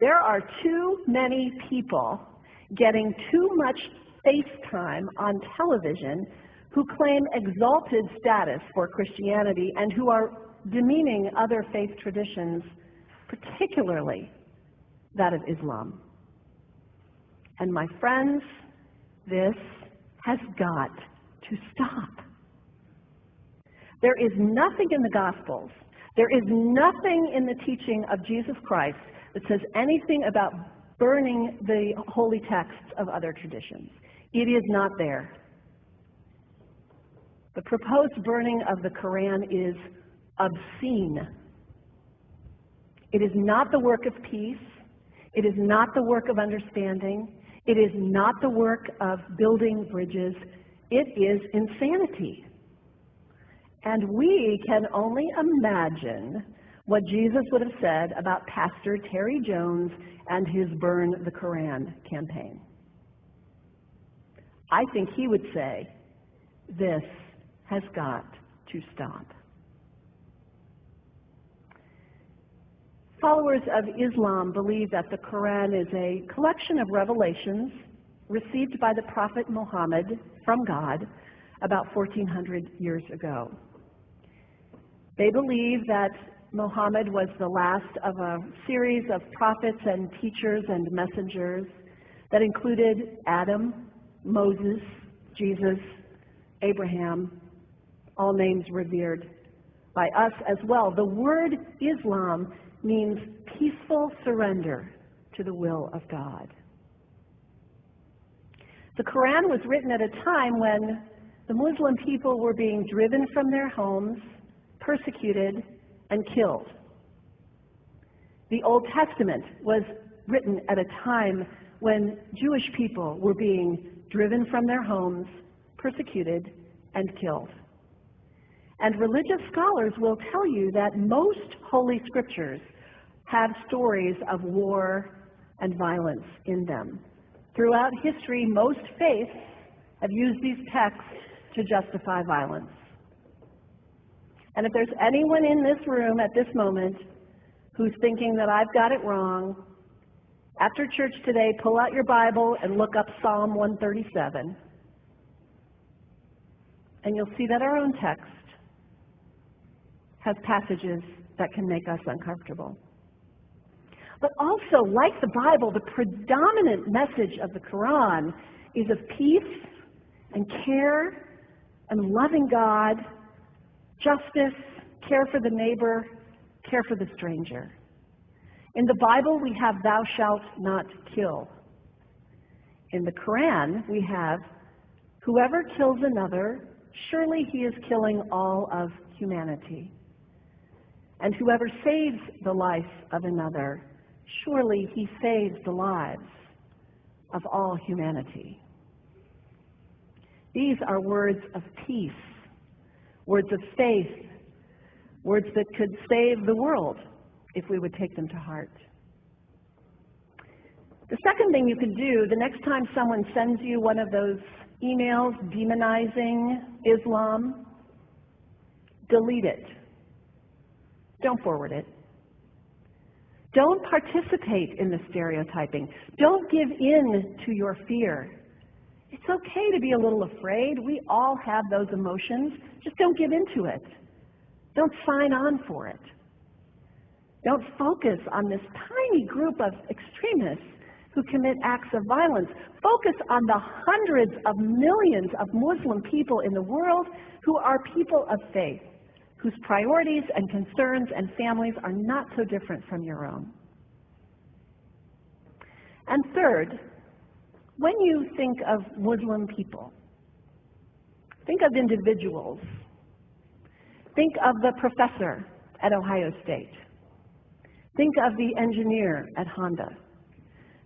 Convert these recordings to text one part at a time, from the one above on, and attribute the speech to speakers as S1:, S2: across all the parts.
S1: There are too many people getting too much face time on television who claim exalted status for Christianity and who are demeaning other faith traditions, particularly that of Islam. And my friends, this has got to stop. There is nothing in the Gospels, there is nothing in the teaching of Jesus Christ that says anything about burning the holy texts of other traditions. It is not there. The proposed burning of the Quran is obscene. It is not the work of peace. It is not the work of understanding. It is not the work of building bridges. It is insanity. And we can only imagine what Jesus would have said about Pastor Terry Jones and his Burn the Quran campaign. I think he would say, this has got to stop. Followers of Islam believe that the Quran is a collection of revelations received by the Prophet Muhammad from God about 1400 years ago. They believe that Muhammad was the last of a series of prophets and teachers and messengers that included Adam, Moses, Jesus, Abraham, all names revered by us as well. The word Islam means peaceful surrender to the will of God. The Quran was written at a time when the Muslim people were being driven from their homes, persecuted, and killed. The Old Testament was written at a time when Jewish people were being driven from their homes, persecuted, and killed. And religious scholars will tell you that most holy scriptures have stories of war and violence in them. Throughout history, most faiths have used these texts to justify violence. And if there's anyone in this room at this moment who's thinking that I've got it wrong, after church today, pull out your Bible and look up Psalm 137. And you'll see that our own text has passages that can make us uncomfortable. But also, like the Bible, the predominant message of the Quran is of peace and care and loving God, justice, care for the neighbor, care for the stranger. In the Bible, we have thou shalt not kill. In the Quran, we have whoever kills another, surely he is killing all of humanity. And whoever saves the life of another, surely he saves the lives of all humanity. These are words of peace, words of faith, words that could save the world if we would take them to heart. The second thing you can do, the next time someone sends you one of those emails demonizing Islam, delete it. Don't forward it. Don't participate in the stereotyping. Don't give in to your fear. It's okay to be a little afraid. We all have those emotions. Just don't give into it. Don't sign on for it. Don't focus on this tiny group of extremists who commit acts of violence. Focus on the hundreds of millions of Muslim people in the world who are people of faith, whose priorities and concerns and families are not so different from your own. And third, when you think of Muslim people, think of individuals. Think of the professor at Ohio State. Think of the engineer at Honda.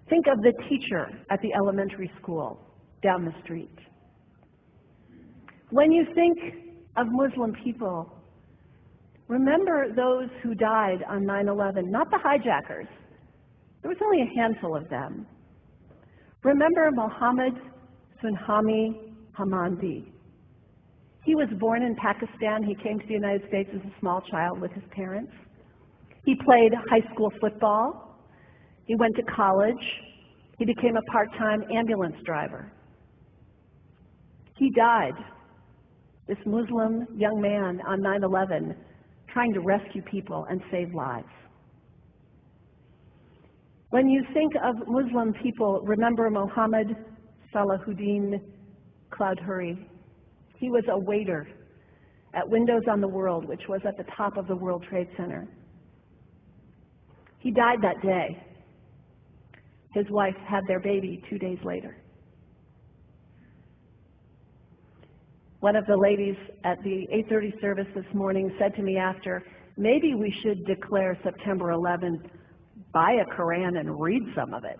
S1: Think of the teacher at the elementary school down the street. When you think of Muslim people, remember those who died on 9/11, not the hijackers. There was only a handful of them. Remember Mohammed Sunhami Hamandi. He was born in Pakistan. He came to the United States as a small child with his parents. He played high school football. He went to college. He became a part-time ambulance driver. He died, this Muslim young man on 9/11, trying to rescue people and save lives. When you think of Muslim people, remember Mohammed Salahuddin Cloudhurry. He was a waiter at Windows on the World, which was at the top of the World Trade Center. He died that day. His wife had their baby 2 days later. One of the ladies at the 8:30 service this morning said to me after, maybe we should declare September 11th, buy a Quran and read some of it.